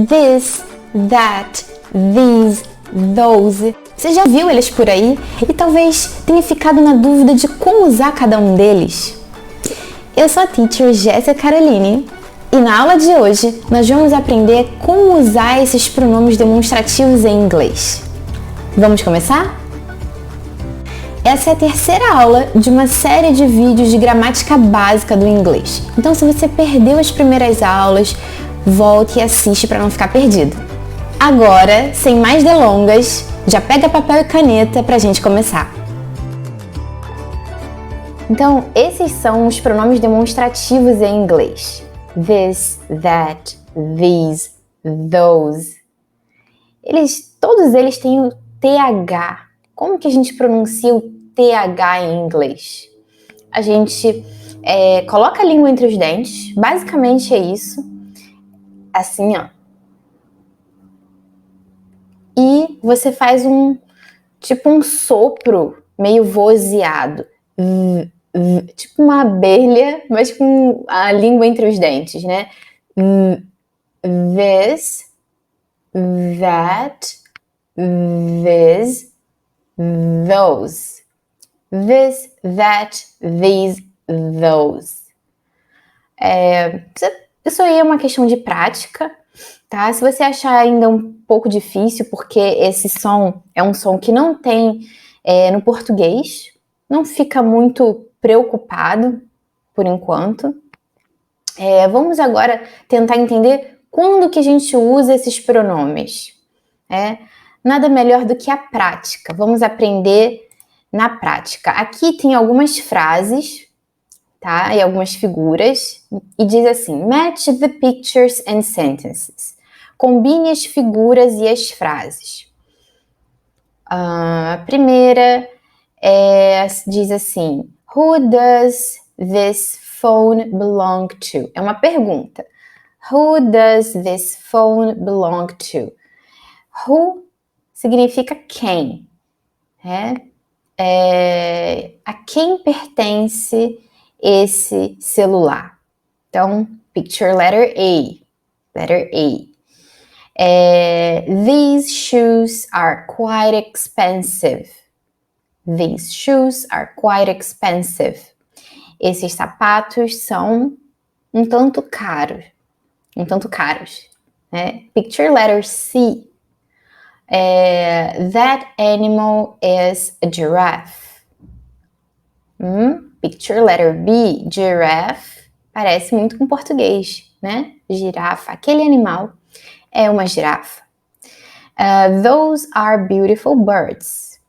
this, that, these, those. Você já viu eles por aí e talvez tenha ficado na dúvida de como usar cada um deles? Eu sou a teacher Jéssica Caroline e na aula de hoje nós vamos aprender como usar esses pronomes demonstrativos em inglês. Vamos começar? Essa é a terceira aula de uma série de vídeos de gramática básica do inglês. Então, se você perdeu as primeiras aulas, volte e assiste para não ficar perdido. Agora, sem mais delongas, já pega papel e caneta para a gente começar. Então, esses são os pronomes demonstrativos em inglês. This, that, these, those. Todos eles têm o TH. Como que a gente pronuncia o TH em inglês? A gente coloca a língua entre os dentes, basicamente é isso. Assim, ó. E você faz tipo um sopro meio vozeado. Tipo uma abelha, mas com a língua entre os dentes, né? This, that, this, those. This, that, these, those. Isso aí é uma questão de prática, tá? Se você achar ainda um pouco difícil, porque esse som é um som que não tem no português, não fica muito preocupado por enquanto. Vamos agora tentar entender quando que a gente usa esses pronomes. Nada melhor do que a prática. Vamos aprender na prática. Aqui tem algumas frases, tá? E algumas figuras. E diz assim: match the pictures and sentences. Combine as figuras e as frases. A primeira diz assim: who does this phone belong to? É uma pergunta. Who does this phone belong to? Who significa quem. A quem pertence esse celular? Então, picture letter A. Letter A. These shoes are quite expensive. These shoes are quite expensive. Esses sapatos são um tanto caros. Picture letter C. That animal is a giraffe. Picture letter B. Giraffe. Parece muito com português, né? Girafa. Aquele animal é uma girafa. Those are beautiful birds.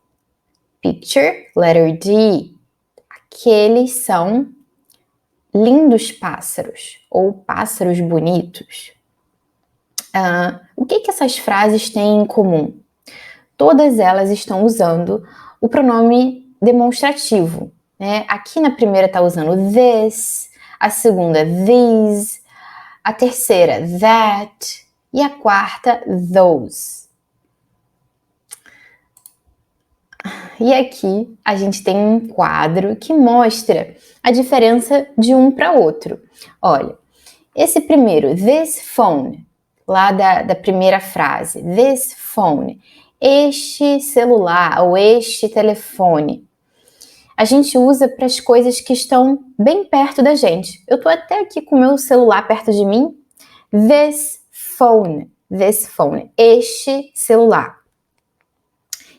Picture letter D. Aqueles são lindos pássaros ou pássaros bonitos. O que essas frases têm em comum? Todas elas estão usando o pronome demonstrativo. Aqui na primeira está usando this, a segunda these, a terceira that e a quarta those. E aqui a gente tem um quadro que mostra a diferença de um para outro. Olha, esse primeiro, this phone, lá da primeira frase, this phone, este celular ou este telefone, a gente usa para as coisas que estão bem perto da gente. Eu estou até aqui com o meu celular perto de mim. This phone, este celular.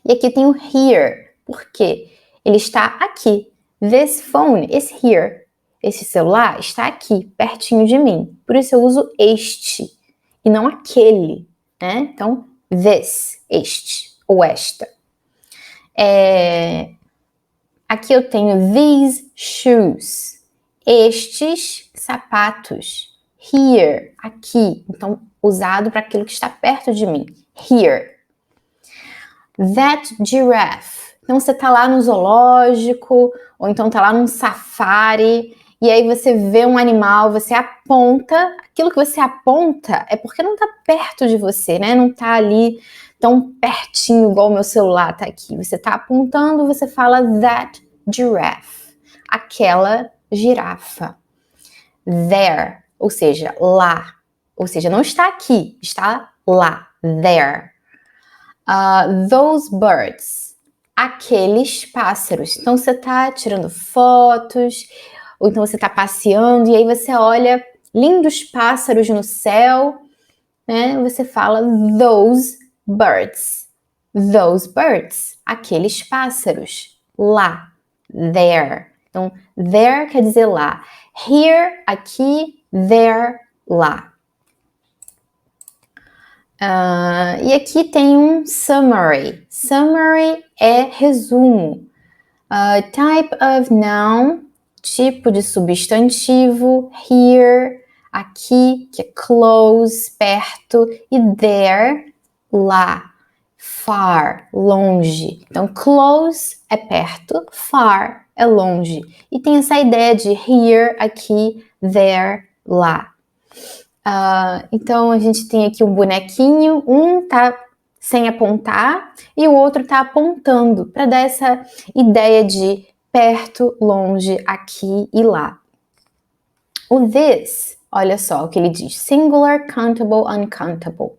E aqui tem o here, porque ele está aqui. This phone is here. Esse celular está aqui, pertinho de mim. Por isso eu uso este e não aquele, né? Então, this, este ou esta. Aqui eu tenho these shoes. Estes sapatos. Here, aqui. Então, usado para aquilo que está perto de mim. Here. That giraffe. Então, você está lá no zoológico, ou então está lá num safari, e aí você vê um animal, você aponta, aquilo que você aponta é porque não está perto de você, né? Não está ali tão pertinho igual o meu celular está aqui. Você está apontando, você fala that giraffe, aquela girafa. There, ou seja, lá. ou seja, não está aqui, está lá, there. Those birds, aqueles pássaros. Então você está tirando fotos, ou então você está passeando e aí você olha lindos pássaros no céu, né? Você fala those birds. Those birds, aqueles pássaros. Lá, there. Então, there quer dizer lá. Here, aqui, there, lá. E aqui tem um summary. Summary é resumo. Type of noun, tipo de substantivo. Here, aqui, que é close, perto. E there, lá. Far, longe. Então, close é perto, far é longe. E tem essa ideia de here, aqui, there, lá. Então, a gente tem aqui um bonequinho, um tá sem apontar e o outro tá apontando, para dar essa ideia de perto, longe, aqui e lá. O this, olha só o que ele diz, singular, countable, uncountable.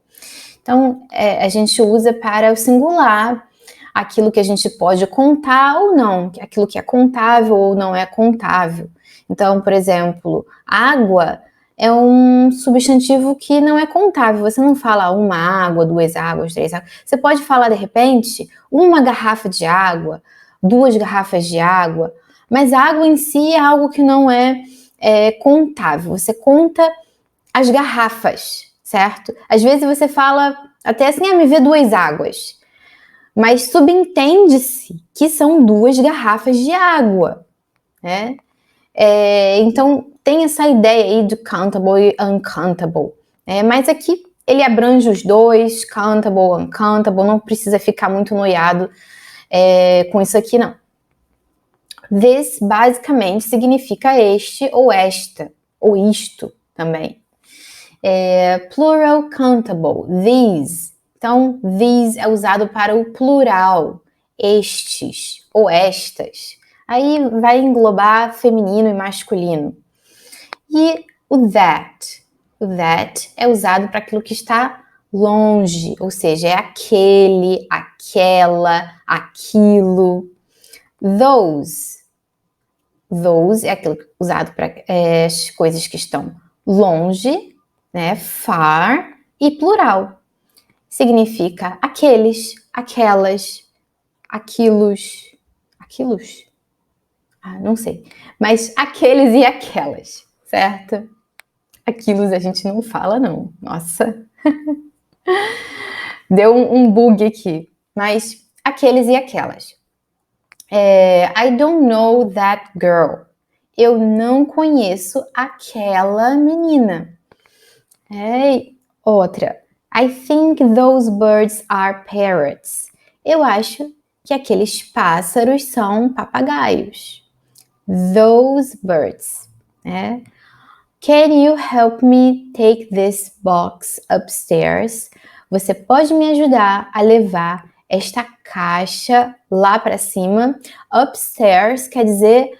Então, a gente usa para o singular, aquilo que a gente pode contar ou não, aquilo que é contável ou não é contável. Então, por exemplo, água é um substantivo que não é contável. Você não fala uma água, duas águas, três águas. Você pode falar, de repente, uma garrafa de água, duas garrafas de água, mas a água em si é algo que não é contável. Você conta as garrafas, certo? Às vezes você fala até assim, me vê duas águas. Mas subentende-se que são duas garrafas de água, né? Então, tem essa ideia aí de countable e uncountable. Mas aqui ele abrange os dois, countable, uncountable, não precisa ficar muito noiado com isso aqui, não. This, basicamente, significa este ou esta, ou isto também. Plural countable, these. Então, these é usado para o plural, estes ou estas. Aí vai englobar feminino e masculino. E o that. O that é usado para aquilo que está longe, ou seja, é aquele, aquela, aquilo. Those. Those é aquilo usado para as coisas que estão longe, né? Far e plural. Significa aqueles, aquelas, aquilos. Não sei. Mas aqueles e aquelas, certo? Aquilos a gente não fala, não. Nossa. Deu um bug aqui. Mas aqueles e aquelas. I don't know that girl. Eu não conheço aquela menina. Outra. I think those birds are parrots. Eu acho que aqueles pássaros são papagaios. Those birds. Can you help me take this box upstairs? Você pode me ajudar a levar esta caixa lá para cima? Upstairs quer dizer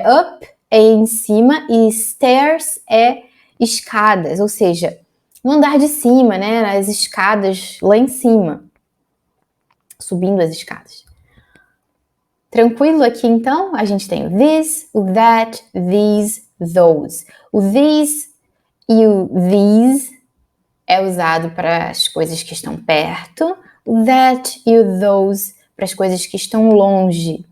up é em cima e stairs é escadas, ou seja, no andar de cima, né? As escadas lá em cima, subindo as escadas. Tranquilo aqui então? A gente tem o this, o that, these, those. O these e o these é usado para as coisas que estão perto, o that e o those para as coisas que estão longe.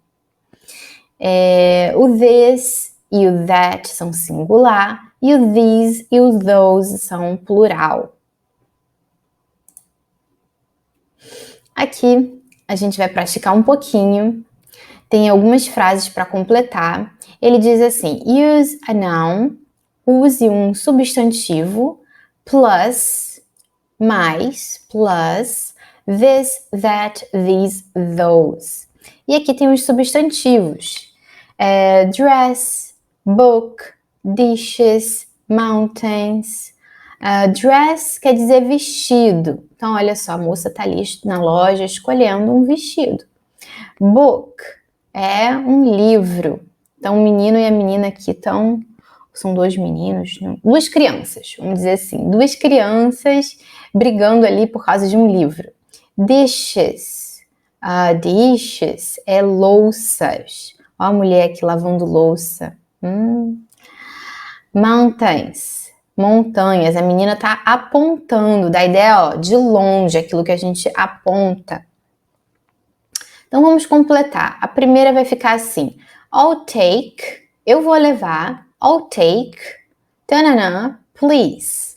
O this e o that são singular e o these e o those são plural. Aqui a gente vai praticar um pouquinho. Tem algumas frases para completar. Ele diz assim: use a noun, use um substantivo, plus, mais, plus, this, that, these, those. E aqui tem os substantivos. Dress, book, dishes, mountains. Dress quer dizer vestido. Então, olha só, a moça está ali na loja escolhendo um vestido. Book é um livro. Então, o menino e a menina aqui estão são dois meninos, não, duas crianças, vamos dizer assim, duas crianças brigando ali por causa de um livro. Dishes, dishes é louças. Ó a mulher aqui lavando louça. Mountains, montanhas. A menina tá apontando, da ideia, ó, de longe, aquilo que a gente aponta. Então vamos completar. A primeira vai ficar assim: I'll take, eu vou levar, I'll take, tanana, please.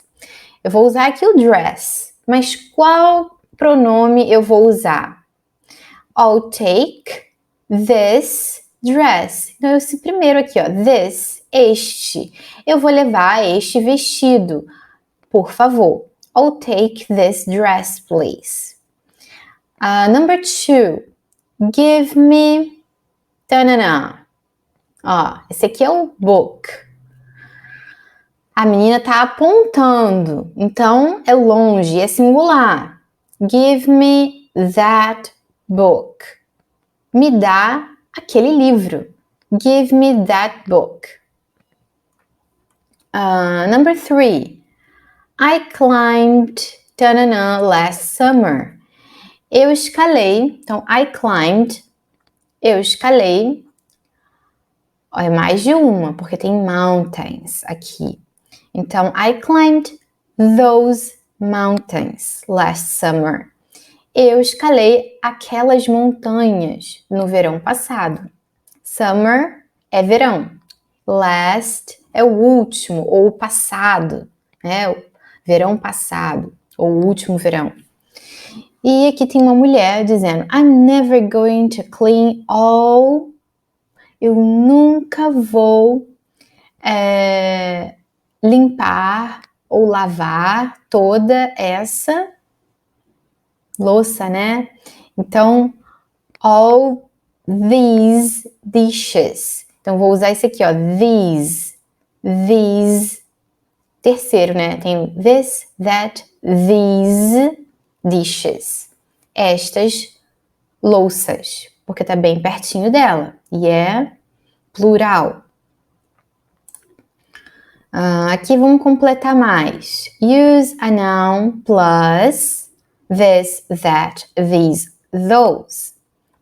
Eu vou usar aqui o dress, mas qual pronome eu vou usar? I'll take this dress. Então, esse primeiro aqui, ó, this, este. Eu vou levar este vestido, por favor. I'll take this dress, please. Number 2, give me, tanana. Ó, esse aqui é o book. A menina tá apontando, então é longe, é singular. Give me that book. Me dá aquele livro. Give me that book. Number 3. I climbed tanana, last summer. Eu escalei. Então, I climbed. Eu escalei. Ó, é mais de uma, porque tem mountains aqui. Então, I climbed those mountains last summer. Eu escalei aquelas montanhas no verão passado. Summer é verão. Last é o último ou o passado, né? O verão passado ou o último verão. E aqui tem uma mulher dizendo I'm never going to clean all. Eu nunca vou limpar ou lavar toda essa louça, né? Então, all these dishes. Então, vou usar esse aqui, ó, these. Terceiro, né? Tem this, that, these dishes. Estas louças, porque tá bem pertinho dela. E é plural. Aqui vamos completar mais. Use a noun plus this, that, these, those.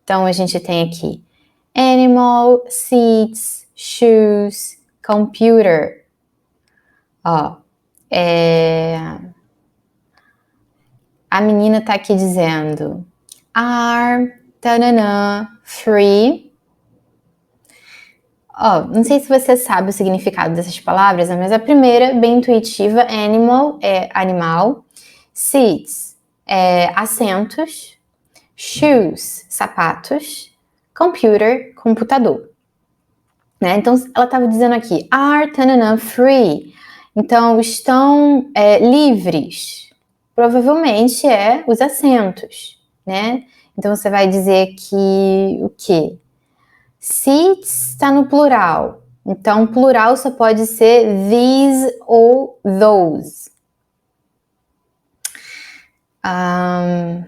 Então, a gente tem aqui animal, seats, shoes, computer. Ó, a menina tá aqui dizendo are, tananã, free. Ó, não sei se você sabe o significado dessas palavras, mas a primeira, bem intuitiva, animal é animal, seats é assentos, shoes, sapatos, computer, computador. Né? Então, ela estava dizendo aqui, are tanana, free. Então, estão livres. Provavelmente é os assentos, né? Então, você vai dizer que o quê? Seats está no plural. Então, plural só pode ser these ou those. Are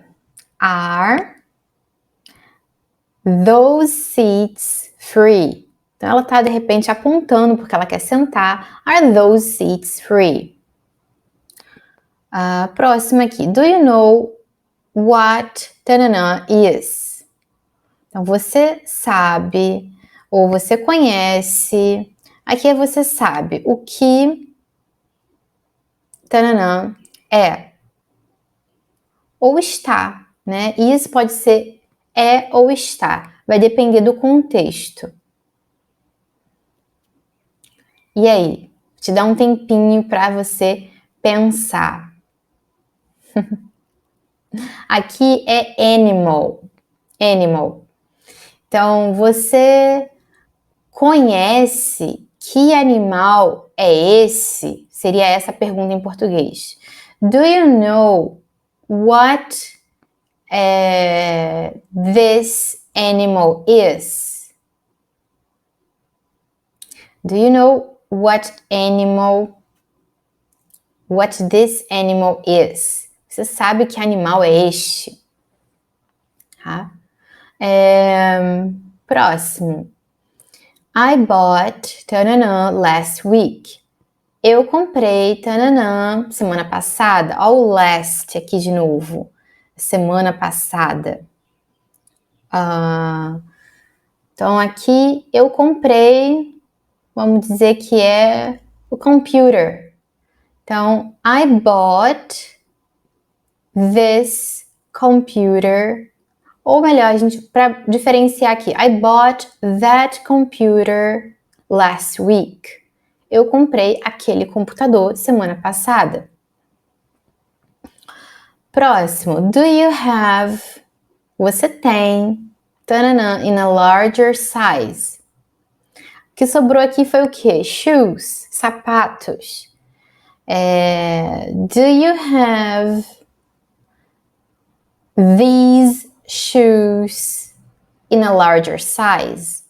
those seats free? Então, ela está, de repente, apontando porque ela quer sentar. Are those seats free? Próxima aqui. Do you know what tanana is? Então, você sabe ou você conhece. Aqui é você sabe o que tananã é ou está, né? Isso pode ser é ou está. Vai depender do contexto. E aí? Te dá um tempinho para você pensar. Aqui é animal. Animal. Então, você conhece que animal é esse? Seria essa a pergunta em português. Do you know what this animal is? Do you know what this animal is? Você sabe que animal é este? Tá? Próximo. I bought tananã last week. Eu comprei tananã semana passada. Olha o last aqui de novo. Semana passada. Então, aqui eu comprei, vamos dizer que é o computer. Então, I bought this computer. Ou melhor, para diferenciar aqui, I bought that computer last week. Eu comprei aquele computador semana passada. Próximo, do you have? Você tem tananã, in a larger size. O que sobrou aqui foi o quê? Shoes, sapatos. Do you have these shoes in a larger size?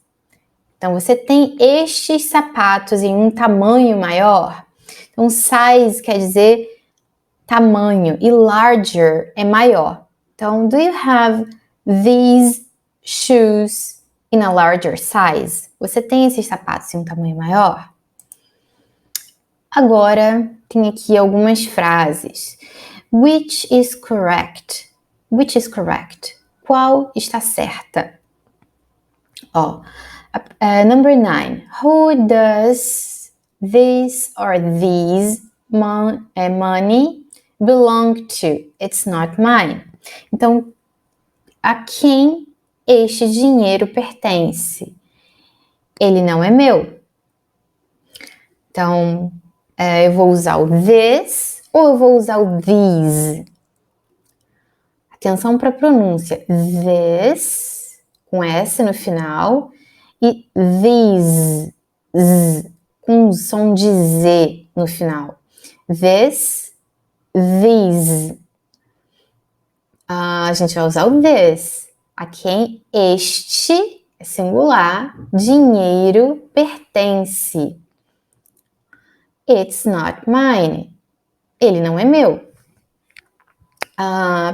Então, você tem estes sapatos em um tamanho maior? Então, size quer dizer tamanho e larger é maior. Então, do you have these shoes in a larger size? Você tem esses sapatos em um tamanho maior? Agora, tem aqui algumas frases. Which is correct? Which is correct? Qual está certa? Number 9. Who does this or these money belong to? It's not mine. Então, a quem este dinheiro pertence? Ele não é meu. Então, eu vou usar o this ou eu vou usar o these? Atenção para a pronúncia. This, com S no final, e these, com o som de Z no final. This, these. A gente vai usar o this. A quem este, é singular, dinheiro pertence. It's not mine. Ele não é meu.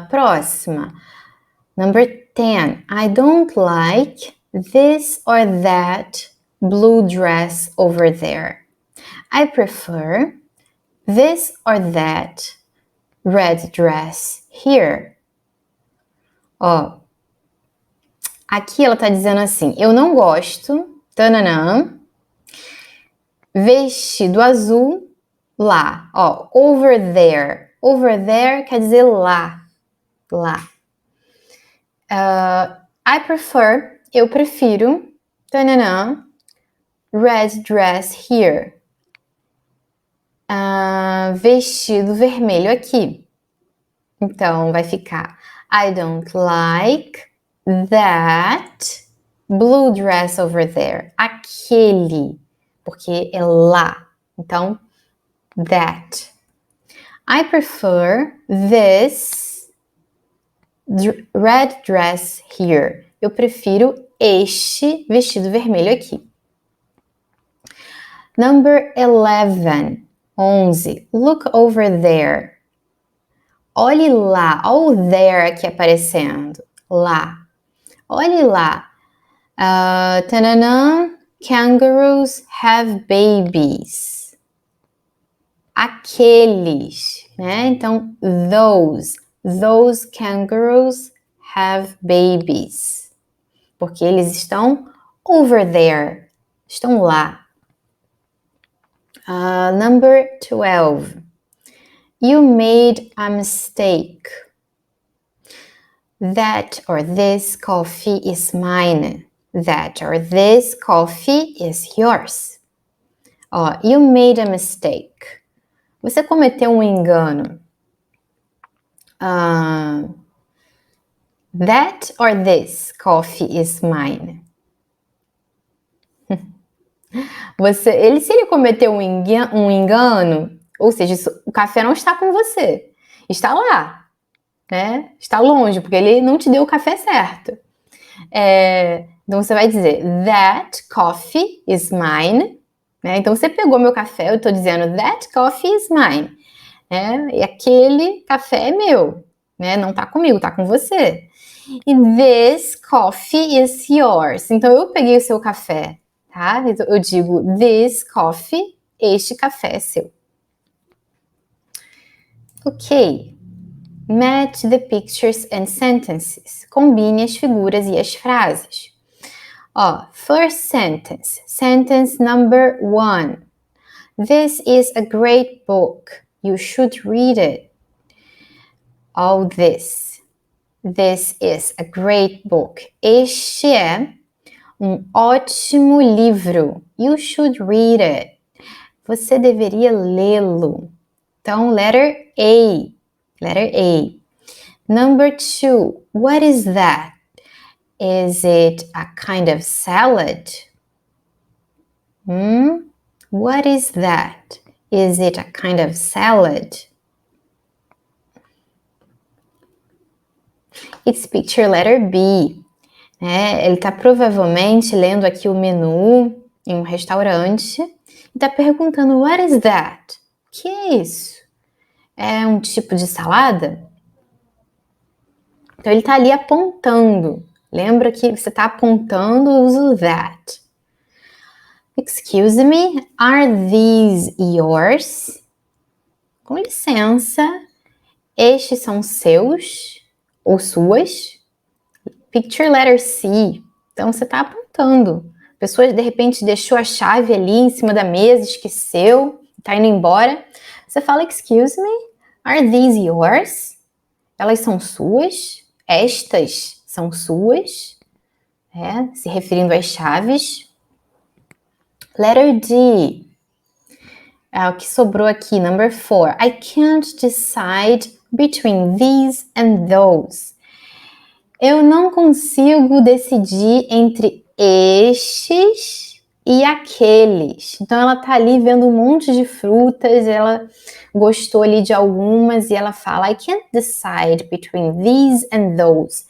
Próxima. Number 10. I don't like this or that blue dress over there. I prefer this or that red dress here. Aqui ela tá dizendo assim, eu não gosto, tananã, vestido azul lá, over there. Over there quer dizer lá, lá. I prefer, eu prefiro, tananã, red dress here. Vestido vermelho aqui. Então, vai ficar I don't like that blue dress over there. Aquele, porque é lá. Então, that. I prefer this red dress here. Eu prefiro este vestido vermelho aqui. Number 11. 11. Look over there. Olhe lá. Olha o there aqui aparecendo. Lá. Olhe lá. Kangaroos have babies. Aqueles, né? Então, those kangaroos have babies. Porque eles estão over there. Estão lá. Number 12. You made a mistake. That or this coffee is mine. That or this coffee is yours. You made a mistake. Você cometeu um engano. That or this coffee is mine. Se ele cometeu um engano, ou seja, o café não está com você, está lá, né? Está longe, porque ele não te deu o café certo. Então você vai dizer, that coffee is mine. Né? Então você pegou meu café, eu estou dizendo, that coffee is mine. E aquele café é meu, né? Não está comigo, está com você. E this coffee is yours. Então eu peguei o seu café. tá? Eu digo this coffee, este café é seu. Ok. Match the pictures and sentences. Combine as figuras e as frases. Ó, first sentence. Sentence number 1. This is a great book. You should read it. All this. This is a great book. Este é um ótimo livro. You should read it. Você deveria lê-lo. Então, letter A. Letter A. Number 2. What is that? Is it a kind of salad? What is that? Is it a kind of salad? It's picture letter B. Ele está provavelmente lendo aqui o menu em um restaurante e está perguntando, what is that? O que é isso? É um tipo de salada? Então ele está ali apontando. Lembra que você está apontando, usa that. Excuse me, are these yours? Com licença, estes são seus ou suas? Picture letter C. Então você está apontando. A pessoa de repente deixou a chave ali em cima da mesa, esqueceu, está indo embora. Você fala, excuse me, are these yours? Elas são suas? Estas são suas? Se referindo às chaves. Letter D. O que sobrou aqui, number 4. I can't decide between these and those. Eu não consigo decidir entre estes e aqueles. Então, ela tá ali vendo um monte de frutas, ela gostou ali de algumas e ela fala, I can't decide between these and those.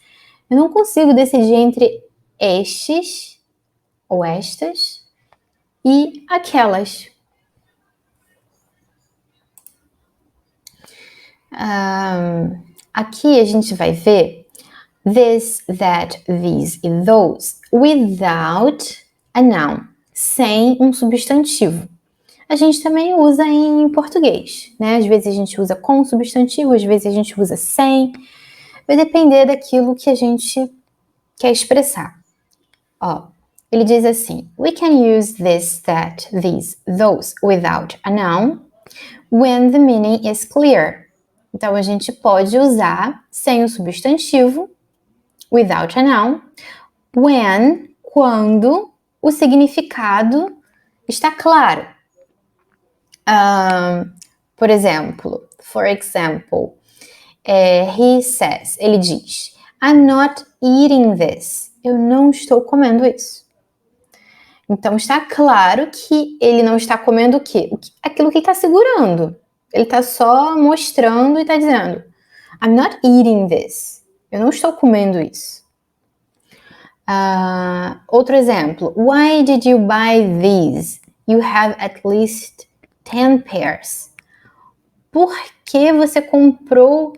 Eu não consigo decidir entre estes ou estas e aquelas. Aqui a gente vai ver this, that, these e those without a noun, sem um substantivo. A gente também usa em português, né? Às vezes a gente usa com substantivo, às vezes a gente usa sem. Vai depender daquilo que a gente quer expressar. Ele diz assim, we can use this, that, these, those without a noun when the meaning is clear. Então, a gente pode usar sem o substantivo, without a noun, when, quando o significado está claro. Por exemplo, he says, ele diz, I'm not eating this. Eu não estou comendo isso. Então, está claro que ele não está comendo o quê? Aquilo que está segurando. Ele está só mostrando e está dizendo, I'm not eating this. Eu não estou comendo isso. Outro exemplo. Why did you buy these? You have at least 10 pairs. Por que você comprou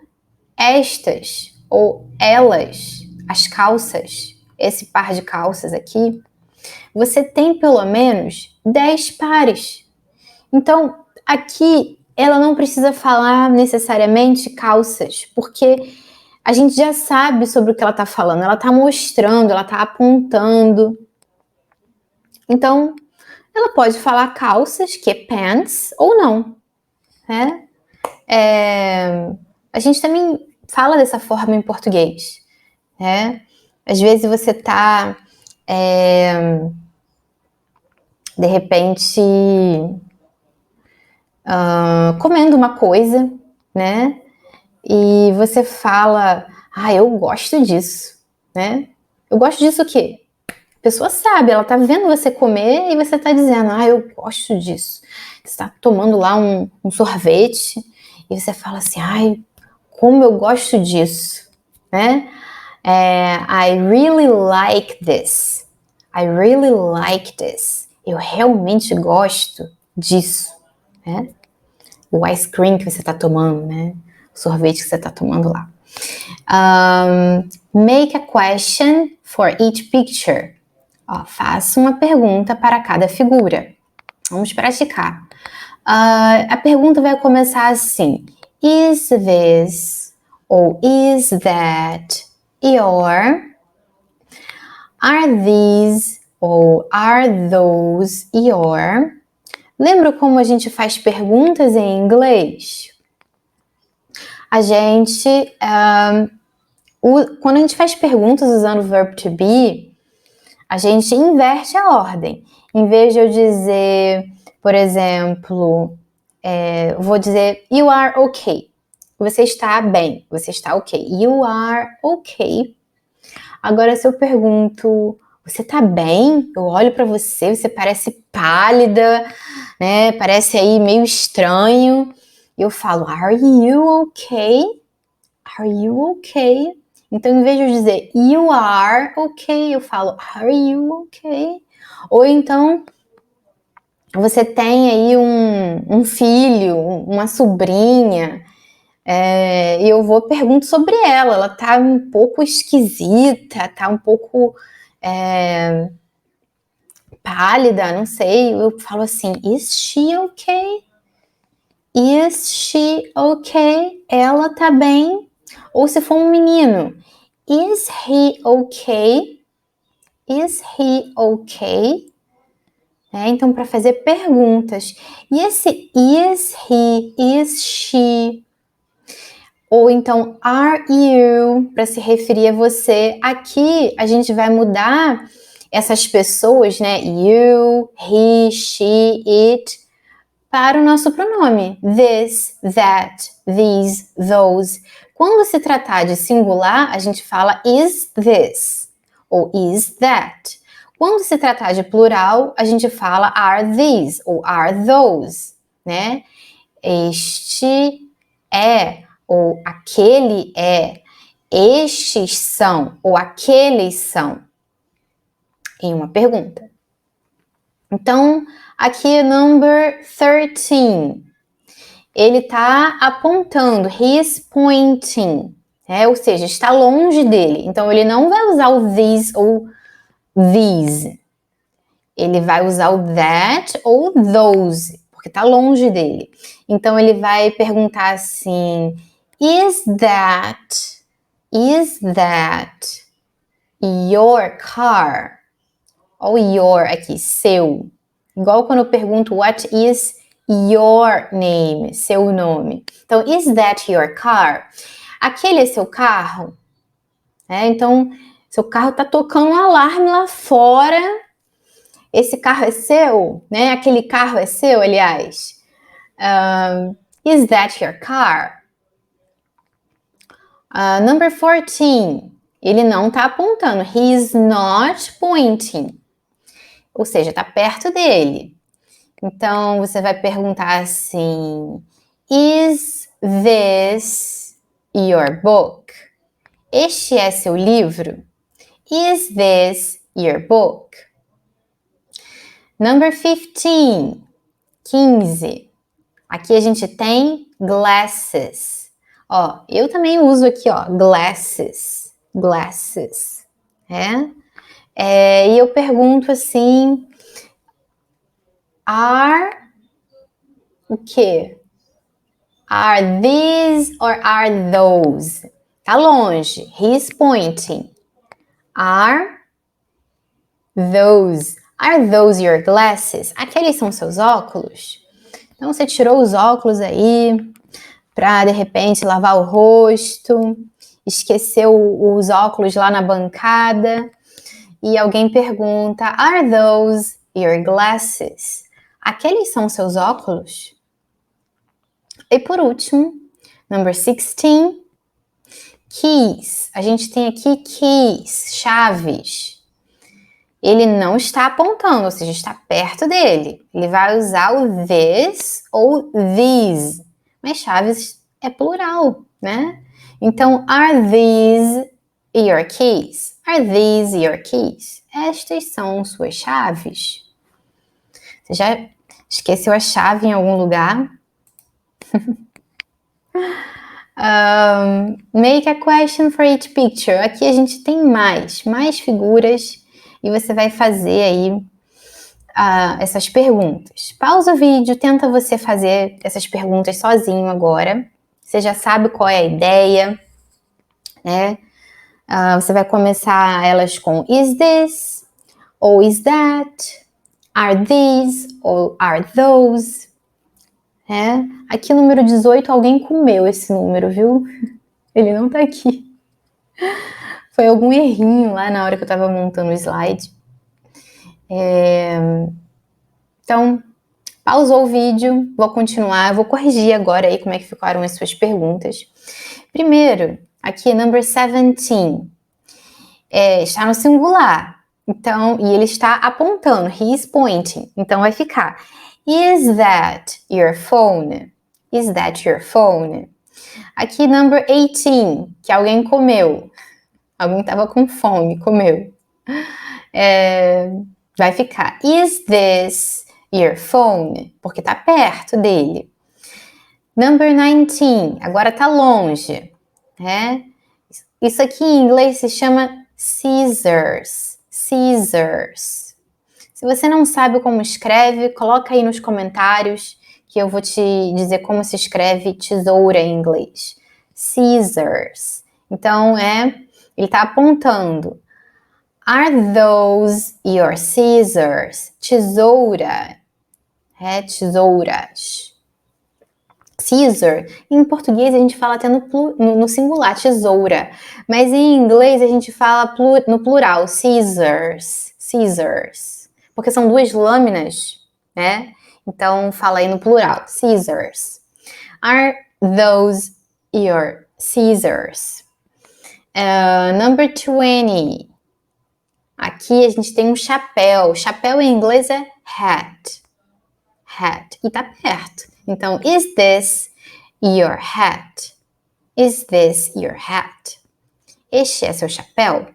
estas ou elas, as calças, esse par de calças aqui? Você tem pelo menos 10 pares. Então, aqui ela não precisa falar necessariamente calças, porque a gente já sabe sobre o que ela está falando. Ela está mostrando, ela está apontando. Então, ela pode falar calças, que é pants, ou não. Né? A gente também fala dessa forma em português. Né? Às vezes você está, de repente, comendo uma coisa, né? E você fala, eu gosto disso, né? Eu gosto disso o quê? A pessoa sabe, ela tá vendo você comer e você tá dizendo, eu gosto disso. Você tá tomando lá um sorvete e você fala assim, como eu gosto disso, né? I really like this. I really like this. Eu realmente gosto disso, né? O ice cream que você tá tomando, né? O sorvete que você tá tomando lá. Make a question for each picture. Ó, faça uma pergunta para cada figura. Vamos praticar. A pergunta vai começar assim: Is this ou is that your? Are these ou are those your? Lembra como a gente faz perguntas em inglês? A gente, quando a gente faz perguntas usando o verbo to be, a gente inverte a ordem. Em vez de eu dizer, por exemplo, vou dizer you are okay. Você está bem, você está ok. You are okay. Agora, se eu pergunto, você tá bem? Eu olho para você, você parece pálida, né? Parece aí meio estranho. E eu falo, are you okay? Are you okay? Então, em vez de eu dizer you are okay, eu falo, are you okay? Ou então, você tem aí um filho, uma sobrinha, e eu pergunto sobre ela. Ela tá um pouco esquisita, tá um pouco pálida, não sei. Eu falo assim, is she okay? Is she okay? Ela tá bem? Ou se for um menino, is he okay? Is he okay? Então, para fazer perguntas. E esse is he, is she? Ou então, are you? Para se referir a você. Aqui, a gente vai mudar essas pessoas, né? You, he, she, it, para o nosso pronome. This, that, these, those. Quando se tratar de singular, a gente fala is this ou is that. Quando se tratar de plural, a gente fala are these ou are those, né? Este é ou aquele é. Estes são ou aqueles são. Em uma pergunta. Então, aqui number 13. Ele está apontando, he is pointing, ou seja, está longe dele. Então, ele não vai usar o this ou these. Ele vai usar o that ou those, porque está longe dele. Então, ele vai perguntar assim, is that your car? Olha o your aqui, seu. Igual quando eu pergunto, what is your name? Seu nome. Então, is that your car? Aquele é seu carro? Então, seu carro tá tocando um alarme lá fora. Esse carro é seu? Né? Aquele carro é seu, aliás. Is that your car? Number 14. Ele não tá apontando. He is not pointing. Ou seja, está perto dele. Então, você vai perguntar assim, is this your book? Este é seu livro? Is this your book? Number 15. 15. Aqui a gente tem glasses. Ó, eu também uso aqui, ó, glasses. Glasses. E eu pergunto assim, are o quê? Are these or are those? Tá longe. He's pointing. Are those your glasses? Aqueles são seus óculos? Então você tirou os óculos aí para de repente lavar o rosto, esqueceu os óculos lá na bancada e alguém pergunta, are those your glasses? Aqueles são seus óculos? E por último, number 16, keys. A gente tem aqui keys, chaves. Ele não está apontando, ou seja, está perto dele. Ele vai usar o this ou these. Mas chaves é plural, né? Então, are these your keys? Are these your keys? Estas são suas chaves. Você já esqueceu a chave em algum lugar? Make a question for each picture. Aqui a gente tem mais figuras e você vai fazer aí essas perguntas. Pausa o vídeo, tenta você fazer essas perguntas sozinho agora. Você já sabe qual é a ideia, né? Você vai começar elas com is this, ou is that, are these, ou are those. Aqui número 18, alguém comeu esse número, viu? Ele não tá aqui. Foi algum errinho lá na hora que eu tava montando o slide. Então, pausou o vídeo, vou continuar, vou corrigir agora aí como é que ficaram as suas perguntas. Primeiro, aqui, number 17, está no singular, então, e ele está apontando, he is pointing, então vai ficar, is that your phone? Is that your phone? Aqui, number 18, que alguém comeu, alguém estava com fome, comeu. Vai ficar, is this your phone? Porque tá perto dele. Number 19, agora tá longe, né? Isso aqui em inglês se chama scissors. Scissors. Se você não sabe como escreve, coloca aí nos comentários que eu vou te dizer como se escreve tesoura em inglês. Scissors. Então, ele tá apontando. Are those your scissors? Tesoura. Tesouras. Scissor. Em português a gente fala até no singular, tesoura. Mas em inglês a gente fala no plural, scissors. Scissors. Porque são duas lâminas, né? Então fala aí no plural, scissors. Are those your scissors? Number 20. Aqui a gente tem um chapéu. Chapéu em inglês é hat. Hat. E tá perto. Então, is this your hat? Is this your hat? Este é seu chapéu?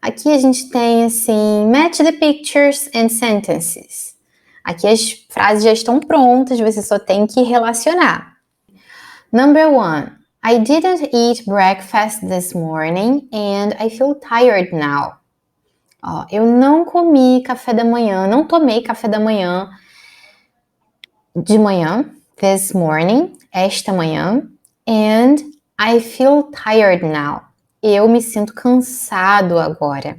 Aqui a gente tem assim, match the pictures and sentences. Aqui as frases já estão prontas, você só tem que relacionar. Number 1. I didn't eat breakfast this morning and I feel tired now. Eu não comi café da manhã, não tomei café da manhã de manhã, this morning, esta manhã, and I feel tired now. Eu me sinto cansado agora.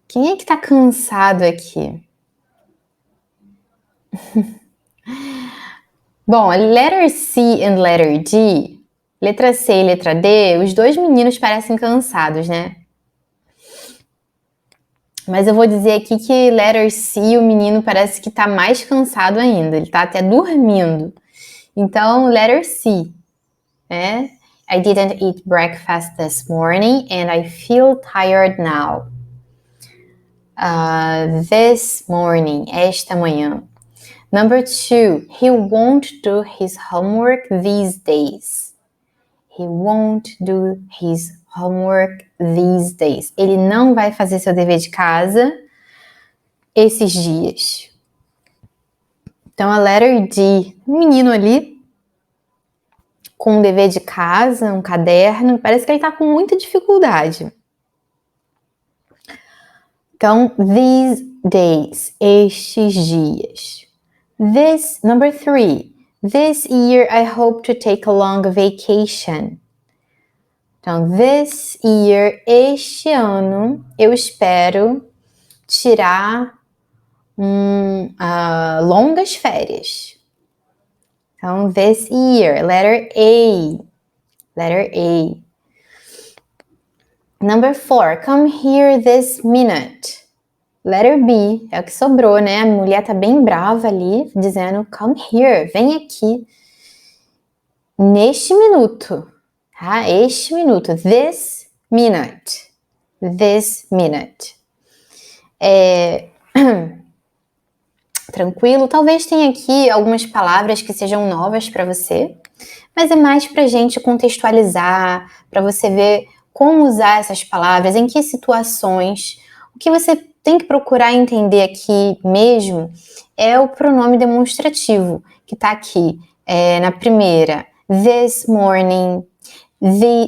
Quem é que tá cansado aqui? Bom, letter C and letter D, letra C e letra D, os dois meninos parecem cansados, né? Mas eu vou dizer aqui que letter C, o menino parece que tá mais cansado ainda, ele tá até dormindo. Então, letter C, né? I didn't eat breakfast this morning and I feel tired now. This morning, esta manhã. Number 2, he won't do his homework these days. He won't do his homework these days. Ele não vai fazer seu dever de casa esses dias. Então, a letter D, um menino ali com um dever de casa, um caderno, parece que ele tá com muita dificuldade. Então, these days, estes dias. This, number 3, this year I hope to take a long vacation. Então, this year, este ano, eu espero tirar longas férias. Então, this year, letter A. Letter A. Number 4, come here this minute. Letter B, é o que sobrou, né? A mulher tá bem brava ali, dizendo, come here, vem aqui. Neste minuto, tá? Este minuto, this minute. This minute. Tranquilo? Talvez tenha aqui algumas palavras que sejam novas para você, mas é mais pra gente contextualizar, para você ver como usar essas palavras, em que situações. O que você tem que procurar entender aqui mesmo é o pronome demonstrativo, que tá aqui na primeira, this morning,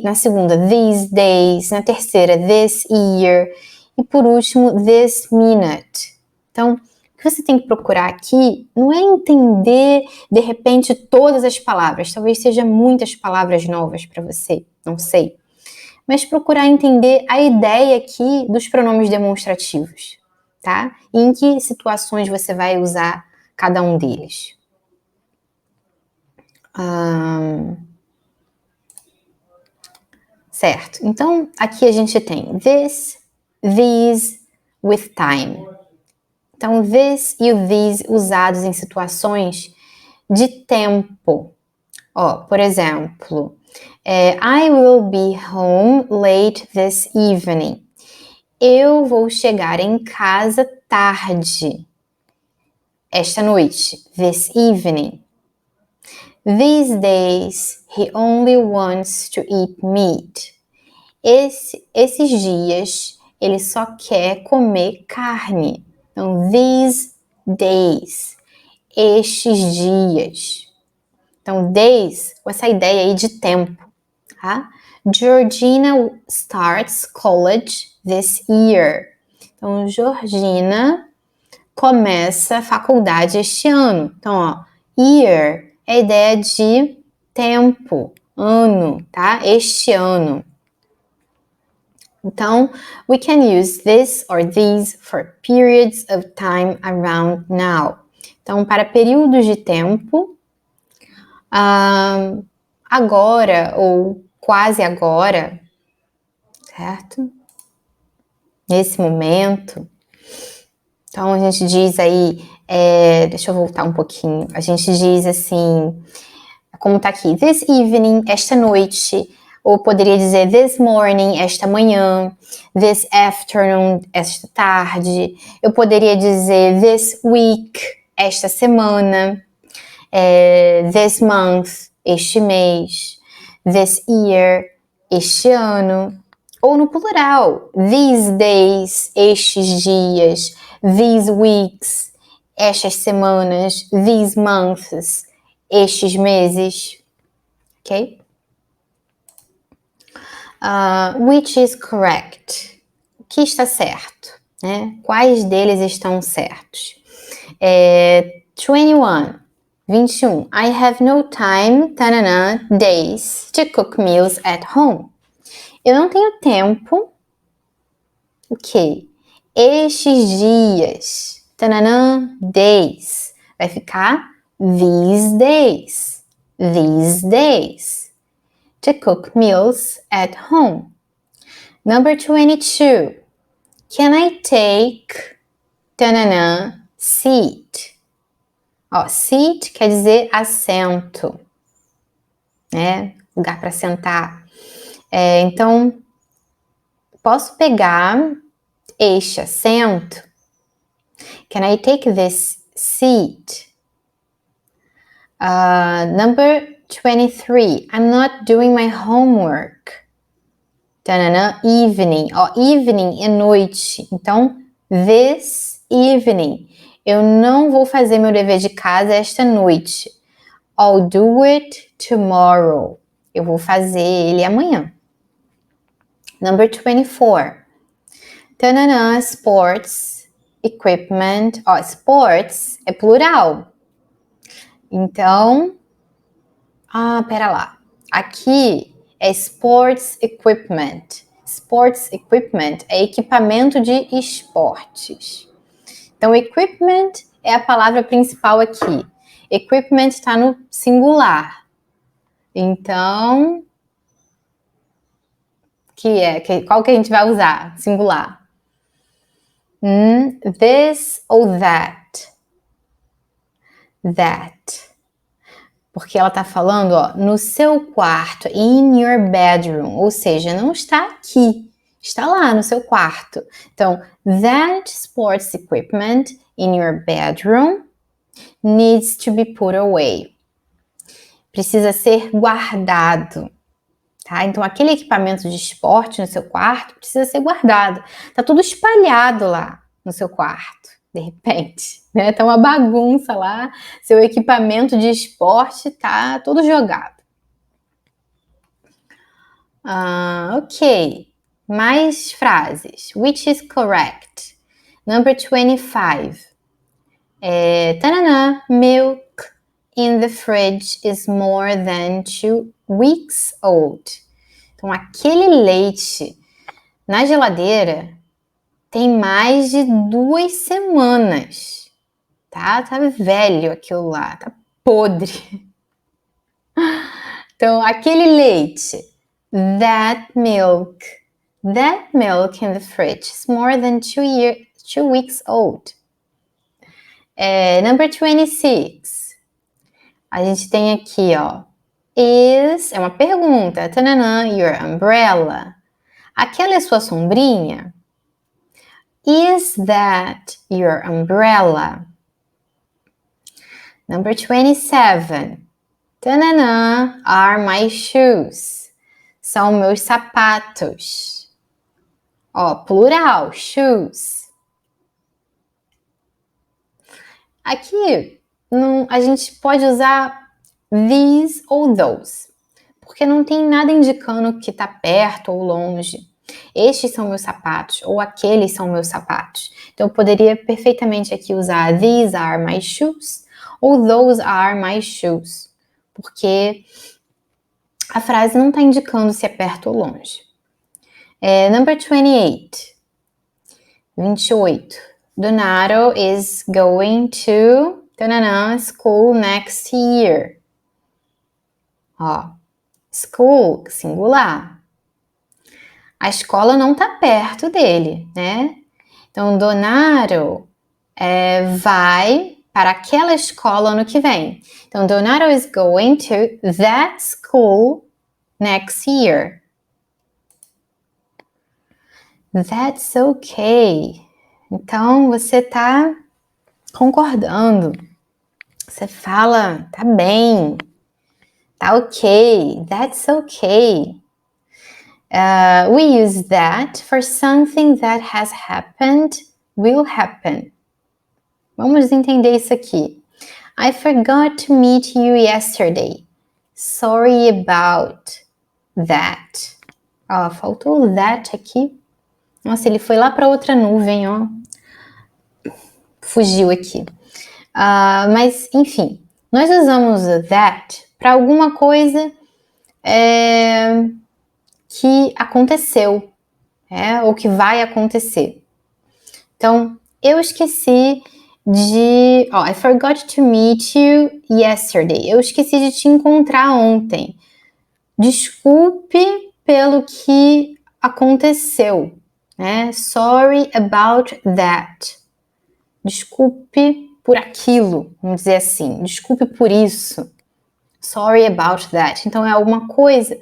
na segunda, these days, na terceira, this year, e por último, this minute. Então, o que você tem que procurar aqui não é entender, de repente, todas as palavras, talvez seja muitas palavras novas para você, não sei, mas procurar entender a ideia aqui dos pronomes demonstrativos, tá? E em que situações você vai usar cada um deles. Certo, então aqui a gente tem this, these, with time. Então, this e o these usados em situações de tempo. Ó, por exemplo, I will be home late this evening. Eu vou chegar em casa tarde esta noite, this evening. These days, he only wants to eat meat. Esses dias, ele só quer comer carne. Então, these days, estes dias. Então, days, com essa ideia aí de tempo, tá? Georgina starts college this year. Então, Georgina começa a faculdade este ano. Então, ó, year é a ideia de tempo, ano, tá? Este ano. Então, we can use this or these for periods of time around now. Então, para períodos de tempo, agora ou quase agora, certo? Nesse momento. Então, a gente diz aí, deixa eu voltar um pouquinho, a gente diz assim, como tá aqui, this evening, esta noite, ou poderia dizer this morning, esta manhã, this afternoon, esta tarde, eu poderia dizer this week, esta semana, this month, este mês, this year, este ano, ou no plural, these days, estes dias, these weeks, estas semanas, these months, estes meses, ok? Which is correct? O que está certo? Né? Quais deles estão certos? 21. I have no time, days to cook meals at home. Eu não tenho tempo, o quê? Estes dias, days. Vai ficar these days. These days. To cook meals at home. Number 22. Can I take seat? Ó, seat quer dizer assento, né? Lugar para sentar. Então, posso pegar este assento? Can I take this seat? Number 23. I'm not doing my homework. Evening. Ó, evening é noite. Então, this evening. Eu não vou fazer meu dever de casa esta noite. I'll do it tomorrow. Eu vou fazer ele amanhã. Number 24. Sports equipment. Ó, sports é plural. Então, pera lá. Aqui é sports equipment. Sports equipment é equipamento de esportes. Então, equipment é a palavra principal aqui. Equipment está no singular. Então, qual que a gente vai usar? Singular. This ou that? That. Porque ela está falando, ó, no seu quarto, in your bedroom, ou seja, não está aqui, está lá no seu quarto. Então, that sports equipment in your bedroom needs to be put away. Precisa ser guardado, tá? Então, aquele equipamento de esporte no seu quarto precisa ser guardado. Tá tudo espalhado lá no seu quarto, de repente, né? Tá uma bagunça lá, seu equipamento de esporte tá todo jogado. Ok. Mais frases. Which is correct? Number 25. Tanana, milk in the fridge is more than 2 weeks old. Então, aquele leite na geladeira tem mais de 2 semanas. Tá velho aquilo lá, tá podre. Então, aquele leite. That milk in the fridge is more than 2 weeks old. Number 26. A gente tem aqui, ó. É uma pergunta. Tananã, your umbrella. Aquela é sua sombrinha? Is that your umbrella? Number 27. Tananã, are my shoes. São meus sapatos. Ó, plural, shoes. Aqui, a gente pode usar these ou those, porque não tem nada indicando que tá perto ou longe. Estes são meus sapatos, ou aqueles são meus sapatos. Então, eu poderia perfeitamente aqui usar these are my shoes, ou those are my shoes, porque a frase não está indicando se é perto ou longe. Number 28. 28. Donato is going to school next year. Ó, school, singular. A escola não está perto dele, né? Então, Donato vai para aquela escola ano que vem. Então, Donato is going to that school next year. That's okay. Então, você está concordando. Você fala, tá bem, tá ok, that's okay. We use that for something that has happened, will happen. Vamos entender isso aqui. I forgot to meet you yesterday. Sorry about that. Ó, faltou that aqui. Nossa, ele foi lá para outra nuvem, ó. Fugiu aqui. Mas, enfim, nós usamos that para alguma coisa que aconteceu, ou que vai acontecer. Então, eu esqueci de... I forgot to meet you yesterday. Eu esqueci de te encontrar ontem. Desculpe pelo que aconteceu. Sorry about that. Desculpe por aquilo, vamos dizer assim. Desculpe por isso. Sorry about that. Então, é alguma coisa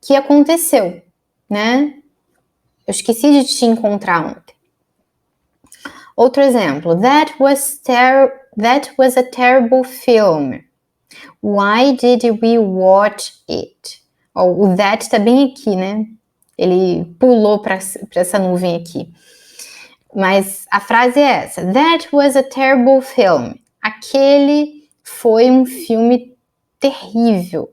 que aconteceu, né? Eu esqueci de te encontrar ontem. Outro exemplo. That was a terrible film. Why did we watch it? O that está bem aqui, né? Ele pulou para essa nuvem aqui. Mas a frase é essa. That was a terrible film. Aquele foi um filme terrível.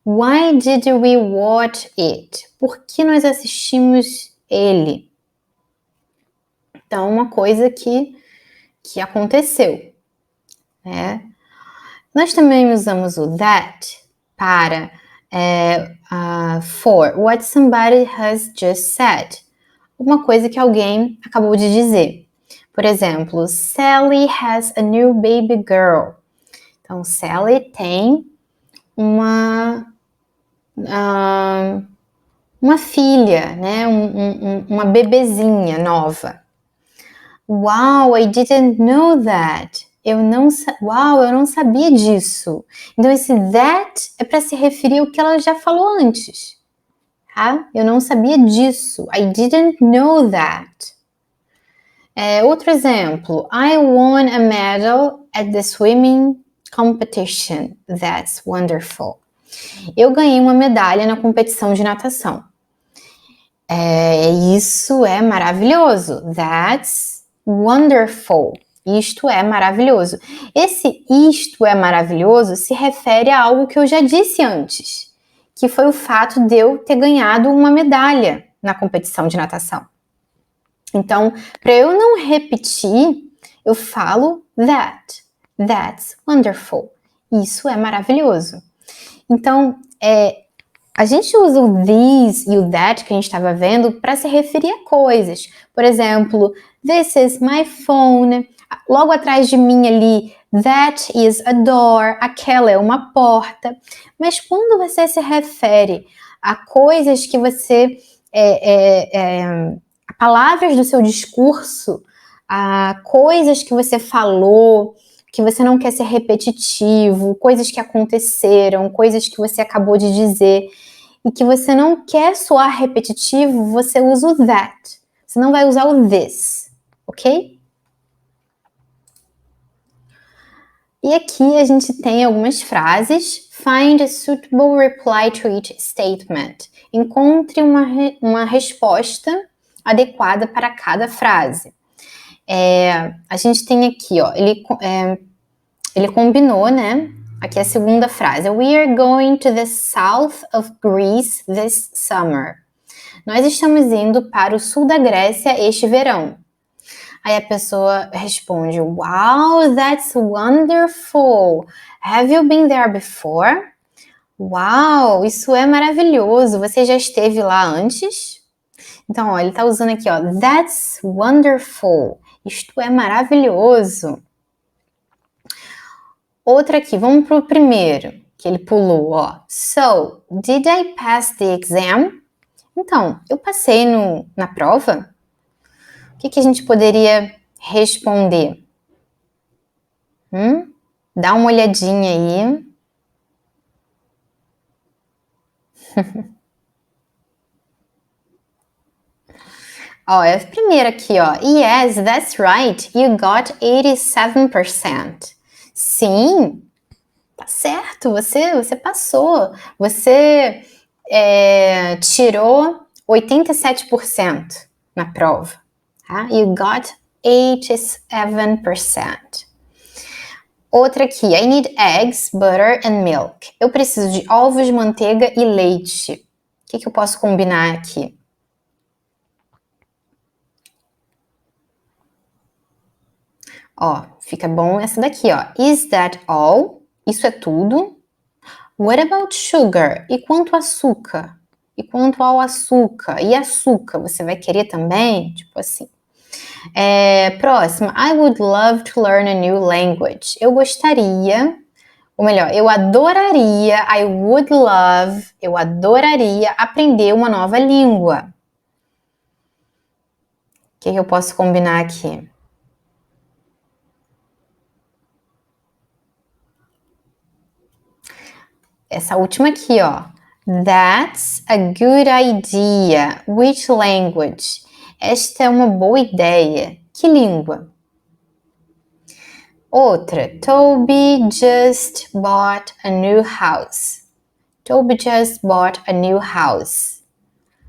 Why did we watch it? Por que nós assistimos ele? Então, uma coisa que aconteceu. Nós também usamos o that para for what somebody has just said. Uma coisa que alguém acabou de dizer. Por exemplo, Sally has a new baby girl. Então, Sally tem uma filha, né? Uma bebezinha nova. Wow, I didn't know that. Eu não sabia disso. Então, esse that é para se referir ao que ela já falou antes. Tá? Eu não sabia disso. I didn't know that. Outro exemplo. I won a medal at the swimming competition. That's wonderful. Eu ganhei uma medalha na competição de natação. Isso é maravilhoso. That's wonderful. Isto é maravilhoso. Esse isto é maravilhoso se refere a algo que eu já disse antes, que foi o fato de eu ter ganhado uma medalha na competição de natação. Então, para eu não repetir, eu falo that. That's wonderful. Isso é maravilhoso. Então, a gente usa o this e o that que a gente estava vendo para se referir a coisas. Por exemplo, this is my phone. Logo atrás de mim ali, that is a door. Aquela é uma porta. Mas quando você se refere a coisas que você... palavras do seu discurso, a coisas que você falou, que você não quer ser repetitivo, coisas que aconteceram, coisas que você acabou de dizer e que você não quer soar repetitivo, você usa o that. Você não vai usar o this, ok? E aqui a gente tem algumas frases. Find a suitable reply to each statement. Encontre uma resposta adequada para cada frase. A gente tem aqui, ó, ele combinou, né? Aqui é a segunda frase. We are going to the south of Greece this summer. Nós estamos indo para o sul da Grécia este verão. Aí a pessoa responde, wow, that's wonderful. Have you been there before? Uau, isso é maravilhoso. Você já esteve lá antes? Então, ó, ele tá usando aqui, ó, that's wonderful. Isto é maravilhoso. Outra aqui, vamos pro primeiro, que ele pulou, ó. So, did I pass the exam? Então, eu passei na prova? O que a gente poderia responder? Dá uma olhadinha aí. Ó, é a primeira aqui, ó. Yes, that's right. You got 87%. Sim, tá certo. Você passou. Você tirou 87% na prova. Tá? You got 87%. Outra aqui. I need eggs, butter and milk. Eu preciso de ovos, manteiga e leite. O que eu posso combinar aqui? Ó, fica bom essa daqui, ó. Is that all? Isso é tudo? What about sugar? E quanto açúcar? E quanto ao açúcar? E açúcar, você vai querer também? Tipo assim. Próxima. I would love to learn a new language. Eu gostaria, ou melhor, eu adoraria, eu adoraria aprender uma nova língua. O que eu posso combinar aqui? Essa última aqui, ó. That's a good idea. Which language? Esta é uma boa ideia. Que língua? Outra. Toby just bought a new house. Toby just bought a new house.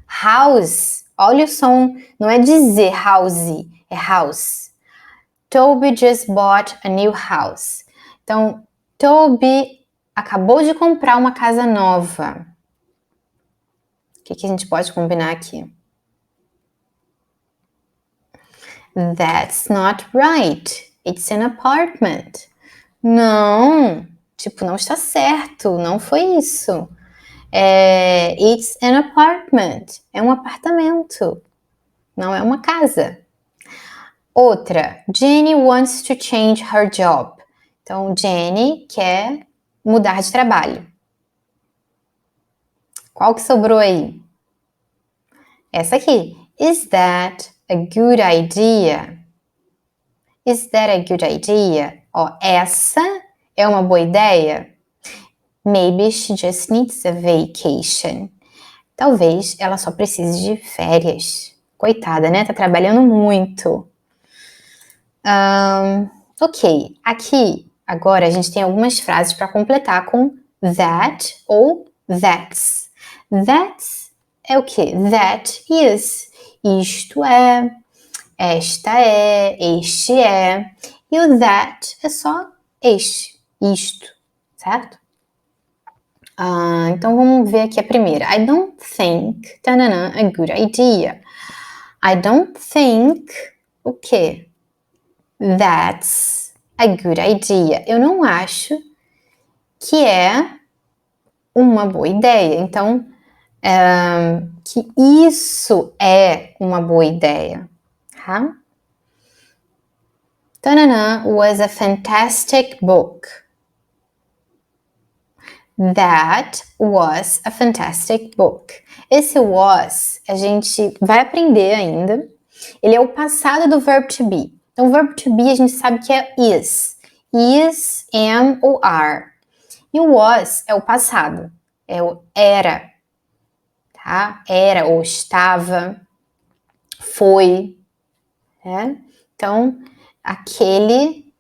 House. Olha o som. Não é dizer house, é house. Toby just bought a new house. Então, Toby acabou de comprar uma casa nova. O que a gente pode combinar aqui? That's not right. It's an apartment. Não, tipo, não está certo. Não foi isso. It's an apartment. É um apartamento. Não é uma casa. Outra. Jenny wants to change her job. Então, Jenny quer mudar de trabalho. Qual que sobrou aí? Essa aqui. Is that a good idea? Is that a good idea? Ó, essa é uma boa ideia? Maybe she just needs a vacation. Talvez ela só precise de férias. Coitada, né? Tá trabalhando muito. Ok, aqui agora a gente tem algumas frases para completar com that ou that's. That's é o quê? That is. Isto é, esta é, este é. E o that é só este, isto, certo? Então vamos ver aqui a primeira. I don't think, tanana, a good idea. I don't think, o quê? That's a good idea. Eu não acho que é uma boa ideia. Então, que isso é uma boa ideia. Tá? Tanana was a fantastic book. That was a fantastic book. Esse was, a gente vai aprender ainda. Ele é o passado do verb to be. Então, o verb to be a gente sabe que é is. Is, am ou are. E o was é o passado. É o era. Tá? Era ou estava. Foi. Né? Então, aquele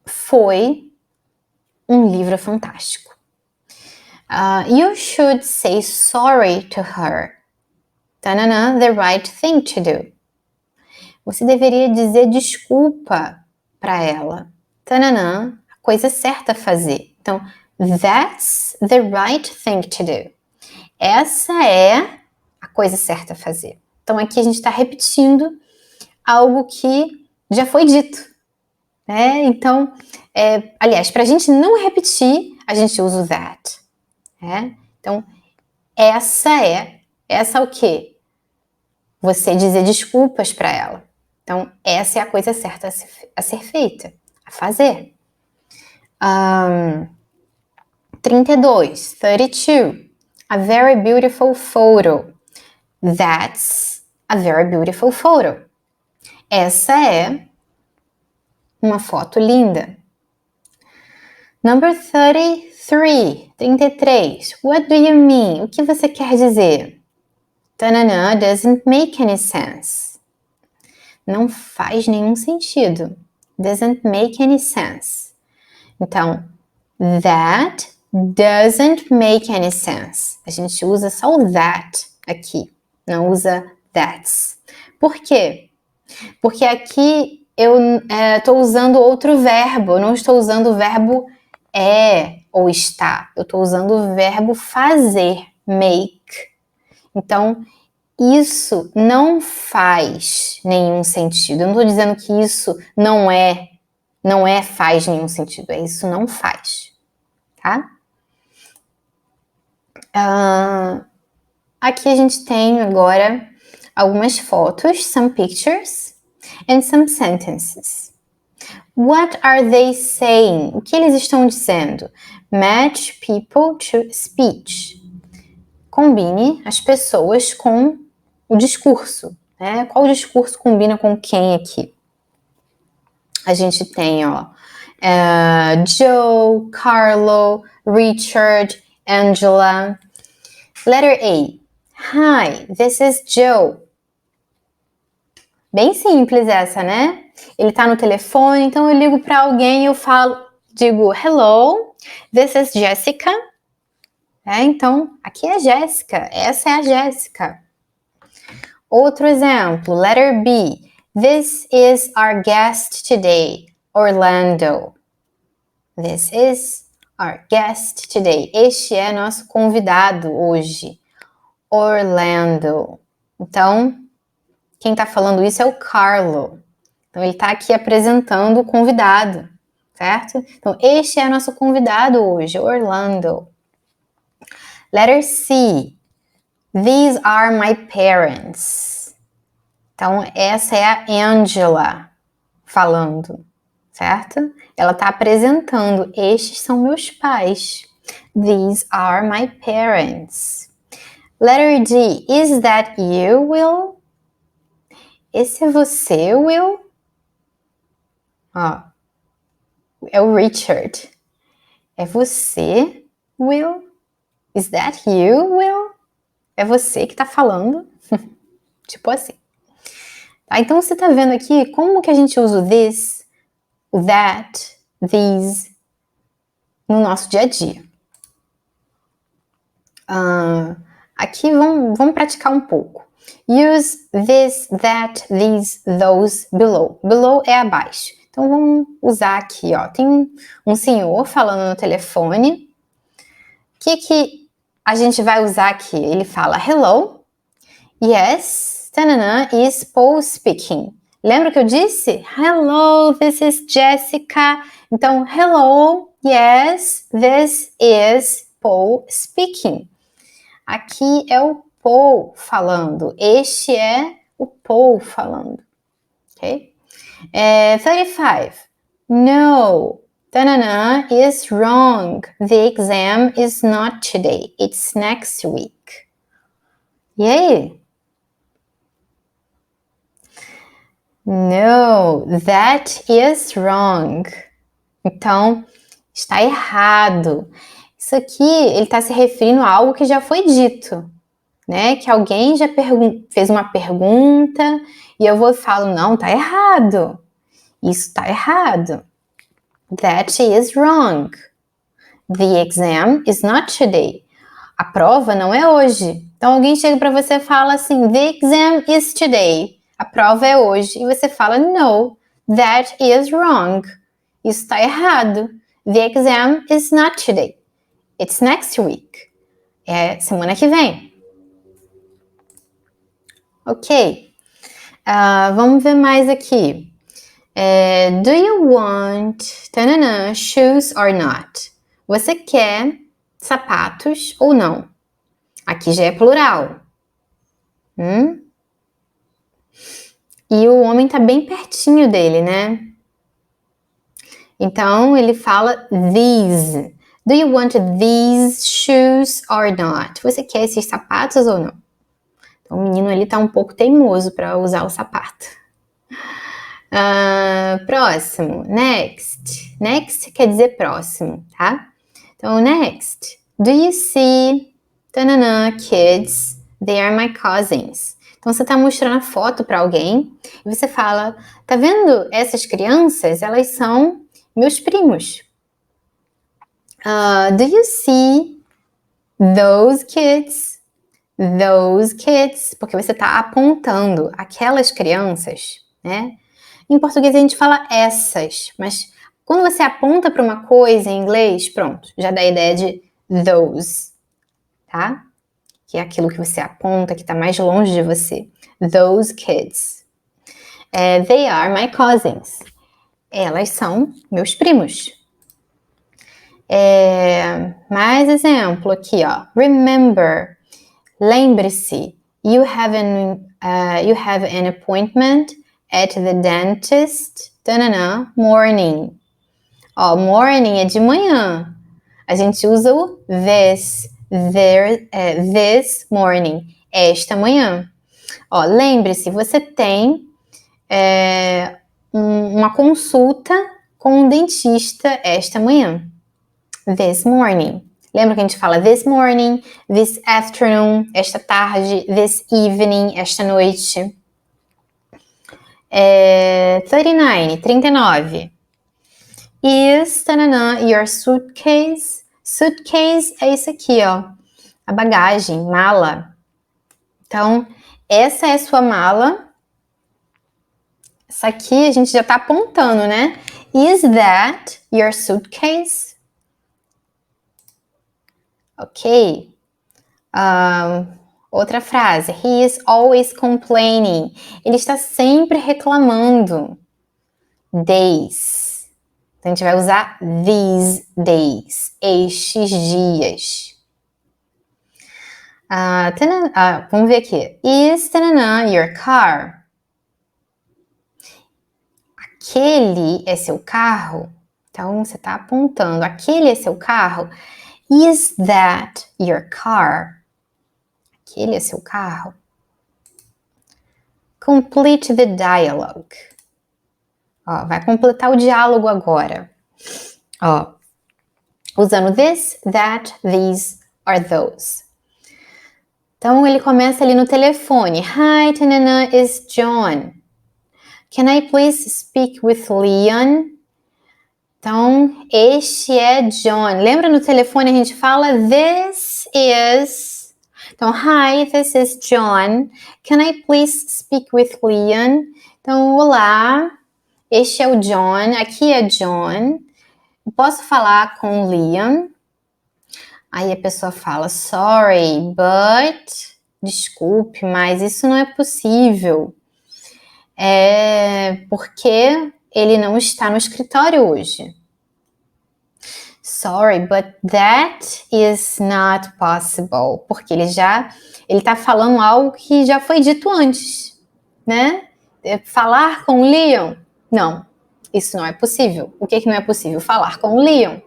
foi um livro fantástico. You should say sorry to her. Tanana, the right thing to do. Você deveria dizer desculpa para ela. Tanana, a coisa certa a fazer. Então, that's the right thing to do. Essa é a coisa certa a fazer. Então, aqui a gente está repetindo algo que já foi dito. Né? Então, aliás, para a gente não repetir, a gente usa o that. Né? Então, essa é o quê? Você dizer desculpas para ela. Então, essa é a coisa certa a ser feita, a fazer. 32. A very beautiful photo. That's a very beautiful photo. Essa é uma foto linda. Number 33. What do you mean? O que você quer dizer? Tanana doesn't make any sense. Não faz nenhum sentido. Doesn't make any sense. Então, that doesn't make any sense. A gente usa só o that aqui, não usa that's. Por quê? Porque aqui eu estou usando outro verbo, eu não estou usando o verbo é ou está. Eu estou usando o verbo fazer, make. Então, isso não faz nenhum sentido. Eu não estou dizendo que isso não faz nenhum sentido. É isso não faz, tá? Aqui a gente tem agora algumas fotos, some pictures and some sentences. What are they saying? O que eles estão dizendo? Match people to speech. Combine as pessoas com o discurso. Né? Qual discurso combina com quem aqui? A gente tem, Joe, Carlo, Richard, Angela. Letter A. Hi, this is Joe. Bem simples essa, né? Ele tá no telefone, então eu ligo para alguém e eu digo, hello, this is Jessica. Então, aqui é a Jéssica, essa é a Jéssica. Outro exemplo, letter B. This is our guest today, Orlando. This is our guest today. Este é nosso convidado hoje, Orlando. Então, quem está falando isso é o Carlo. Então, ele está aqui apresentando o convidado, certo? Então, este é nosso convidado hoje, Orlando. Letter C. These are my parents. Então, essa é a Angela falando, certo? Ela está apresentando, estes são meus pais. These are my parents. Letter D. Is that you, Will? Esse é você, Will? É o Richard. É você, Will? Is that you, Will? É você que tá falando? Tipo assim. Tá? Então, você tá vendo aqui como que a gente usa o this, o that, these no nosso dia a dia. Aqui vamos praticar um pouco. Use this, that, these, those, below. Below é abaixo. Então, vamos usar aqui, Tem um senhor falando no telefone. que a gente vai usar aqui? Ele fala hello, yes, tanana, is Paul speaking. Lembra que eu disse? Hello, this is Jessica. Então, hello, yes, this is Paul speaking. Aqui é o Paul falando. Este é o Paul falando. Ok? 35. No, tanana, is wrong. The exam is not today. It's next week. E aí? No, that is wrong. Então, está errado. Isso aqui, ele está se referindo a algo que já foi dito, né? Que alguém já fez uma pergunta e eu vou e falo, não, tá errado. Isso tá errado. That is wrong. The exam is not today. A prova não é hoje. Então, alguém chega para você e fala assim, the exam is today. A prova é hoje. E você fala, no, that is wrong. Isso está errado. The exam is not today. It's next week. É semana que vem. Ok. Vamos ver mais aqui. Do you want tanana, shoes or not? Você quer sapatos ou não? Aqui já é plural. E o homem tá bem pertinho dele, né? Então, ele fala these. Do you want these shoes or not? Você quer esses sapatos ou não? Então, o menino ele tá um pouco teimoso para usar o sapato. Próximo, next. Next quer dizer próximo, tá? Então, next. Do you see tanana, kids? They are my cousins. Então, você está mostrando a foto para alguém e você fala, tá vendo essas crianças? Elas são meus primos. Do you see those kids? Those kids. Porque você está apontando aquelas crianças, né? Em português a gente fala essas, mas quando você aponta para uma coisa em inglês, pronto, já dá a ideia de those, tá? Que é aquilo que você aponta, que está mais longe de você. Those kids. They are my cousins. Elas são meus primos. Mais exemplo aqui, ó. Remember. Lembre-se. You have an appointment at the dentist. Tanana, morning. Ó, morning é de manhã. A gente usa o this. This morning, esta manhã. Ó, lembre-se, você tem uma consulta com um dentista esta manhã. This morning. Lembra que a gente fala this morning, this afternoon, esta tarde, this evening, esta noite. 39. Is your suitcase? Suitcase é isso aqui, ó. A bagagem, mala. Então, essa é a sua mala. Essa aqui a gente já tá apontando, né? Is that your suitcase? Ok. Outra frase. He is always complaining. Ele está sempre reclamando. Days. Então, a gente vai usar these days. Estes dias. Vamos ver aqui. Is your car? Aquele é seu carro? Então, você está apontando. Aquele é seu carro? Is that your car? Aquele é seu carro? Complete the dialogue. Ó, vai completar o diálogo agora. Ó, usando this, that, these, or those. Então, ele começa ali no telefone. Hi, tanana, is John. Can I please speak with Leon? Então, este é John. Lembra no telefone a gente fala this is. Então, hi, this is John. Can I please speak with Leon? Então, olá, este é o John. Aqui é John. Posso falar com o Leon? Aí a pessoa fala, sorry, but... Desculpe, mas isso não é possível. É porque ele não está no escritório hoje. Sorry, but that is not possible. Porque ele está falando algo que já foi dito antes, né? Falar com o Leon? Não, isso não é possível. O que não é possível? Falar com o Leon.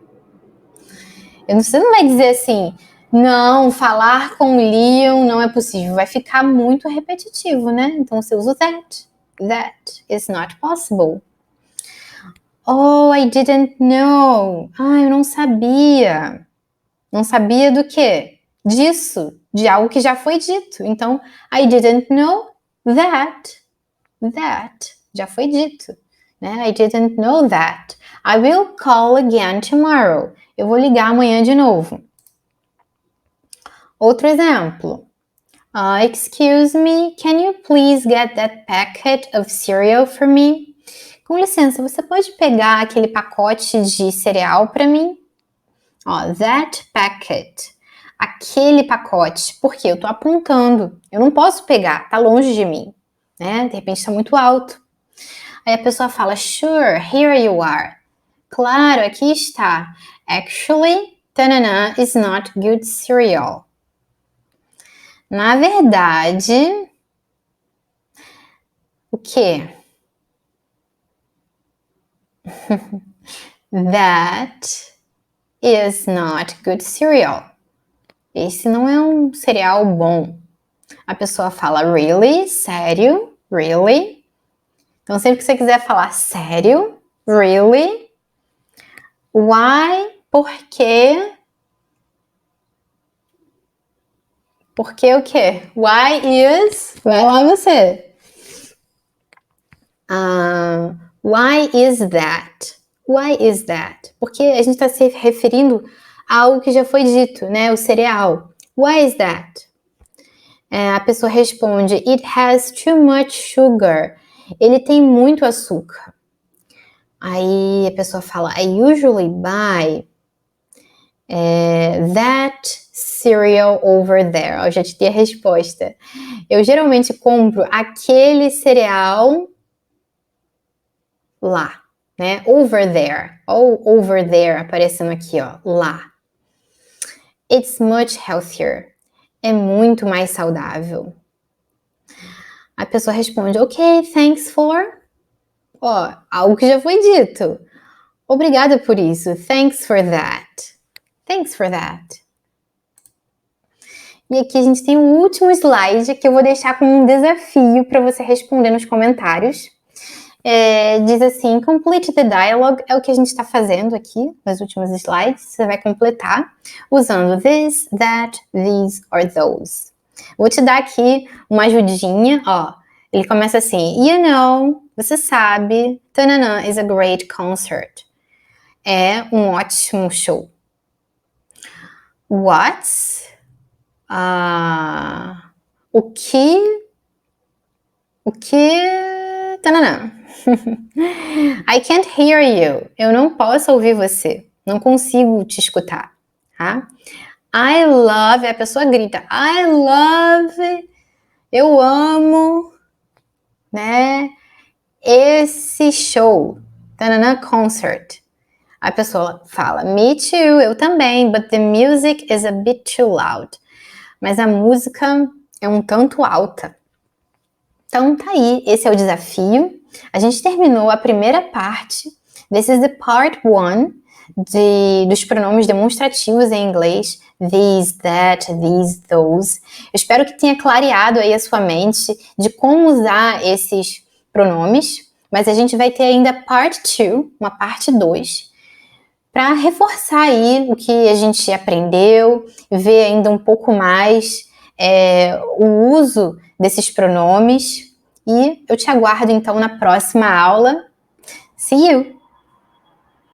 Você não vai dizer assim, não, falar com o Leon não é possível. Vai ficar muito repetitivo, né? Então você usa that. That is not possible. Oh, I didn't know. Eu não sabia. Não sabia do quê? Disso, de algo que já foi dito. Então, I didn't know that. That já foi dito, né? I didn't know that. I will call again tomorrow. Eu vou ligar amanhã de novo. Outro exemplo. Excuse me, can you please get that packet of cereal for me? Com licença, você pode pegar aquele pacote de cereal para mim? That packet. Aquele pacote. Porque eu tô apontando. Eu não posso pegar, tá longe de mim. Né? De repente tá muito alto. Aí a pessoa fala, sure, here you are. Claro, aqui está. Actually, tanana is not good cereal. Na verdade, o quê? That is not good cereal. Esse não é um cereal bom. A pessoa fala really, sério, really. Então, sempre que você quiser falar sério, really. Why, por quê? Por que o quê? Why is... Vai lá você. Why is that? Why is that? Porque a gente está se referindo a algo que já foi dito, né? O cereal. Why is that? A pessoa responde, it has too much sugar. Ele tem muito açúcar. Aí a pessoa fala, I usually buy that cereal over there. Eu já te dei a resposta. Eu geralmente compro aquele cereal lá, né? Over there. Ou over there aparecendo aqui, ó, lá. It's much healthier. É muito mais saudável. A pessoa responde, ok, thanks for... algo que já foi dito. Obrigada por isso. Thanks for that. Thanks for that. E aqui a gente tem o último slide que eu vou deixar como um desafio para você responder nos comentários. Diz assim, complete the dialogue, é o que a gente está fazendo aqui nos últimos slides. Você vai completar usando this, that, these or those. Vou te dar aqui uma ajudinha, ele começa assim, you know, você sabe, tanana is a great concert. É um ótimo show. What's? O que? Tanana. I can't hear you. Eu não posso ouvir você. Não consigo te escutar. Tá? I love, a pessoa grita, I love, eu amo, né? Esse show, tanana, concert. A pessoa fala, me too, eu também, but the music is a bit too loud. Mas a música é um tanto alta. Então tá aí, esse é o desafio. A gente terminou a primeira parte. This is the part 1 dos pronomes demonstrativos em inglês. These, that, these, those. Eu espero que tenha clareado aí a sua mente de como usar esses pronomes. Mas a gente vai ter ainda part 2, uma parte 2, para reforçar aí o que a gente aprendeu, ver ainda um pouco mais o uso desses pronomes. E eu te aguardo então na próxima aula. See you!